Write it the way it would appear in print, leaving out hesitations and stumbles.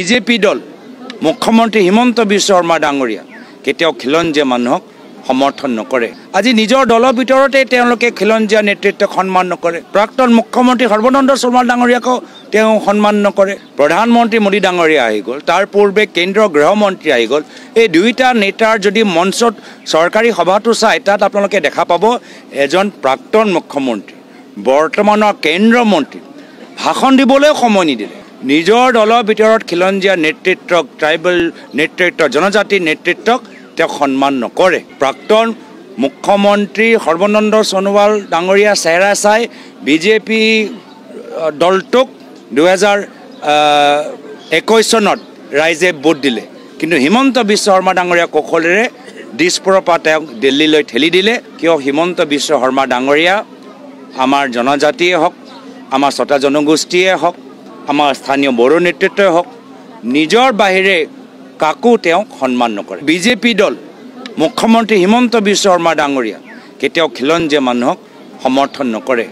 BJP দল মুখ্যমন্ত্ৰী হিমন্ত বিশ্ব শৰ্মা ডাঙৰীয়া কেতিয়াও খিলঞ্জীয়া মানুহক সমৰ্থন নকৰে। আজি নিজৰ দলৰ ভিতৰতে তেওঁলোকে খিলঞ্জীয়া নেতৃত্বক সন্মান নকৰে। প্ৰাক্তন মুখ্যমন্ত্ৰী সৰ্বানন্দ সোণোৱাল ডাঙৰীয়াকো তেওঁ সন্মান নকৰে। প্ৰধানমন্ত্ৰী মোদী ডাঙৰীয়া আহি গ'ল, তাৰ পূৰ্বে কেন্দ্ৰীয় গৃহমন্ত্ৰী আহি গ'ল। এই দুইটা নেতাৰ যদি মঞ্চত চৰকাৰী সভাটো চাই তাত আপোনালোকে দেখা পাব এজন প্ৰাক্তন মুখ্যমন্ত্ৰী বৰ্তমানৰ কেন্দ্ৰীয় মন্ত্ৰী ভাষণ দিবলৈও সময় নিদিলে। নিজৰ দলৰ ভিতৰত খিলঞ্জীয়া নেতৃত্বক, ট্ৰাইবেল নেতৃত্ব, জনজাতিৰ নেতৃত্বক তেওঁ সন্মান নকৰে। প্ৰাক্তন মুখ্যমন্ত্ৰী সৰ্বানন্দ সোণোৱাল ডাঙৰীয়া চেহেৰা চাই বিজেপি দলটোক 2021 চনত ৰাইজে ভোট দিলে, কিন্তু হিমন্ত বিশ্ব শৰ্মা ডাঙৰীয়া কৌশলেৰে দিছপুৰৰ পৰা তেওঁক দিল্লীলৈ ঠেলি দিলে। কিয়? হিমন্ত বিশ্ব শৰ্মা ডাঙৰীয়া আমাৰ জনজাতিয়ে হওক, আমাৰ ছটা জনগোষ্ঠীয়ে হওক, আমাৰ স্থানীয় বড়ো নেতৃত্বই হওক, নিজৰ বাহিৰে কাকো তেওঁক সন্মান নকৰে। বিজেপি দল মুখ্যমন্ত্ৰী হিমন্ত বিশ্ব শৰ্মা ডাঙৰীয়া কেতিয়াও খিলঞ্জীয়া মানুহক সমৰ্থন নকৰে।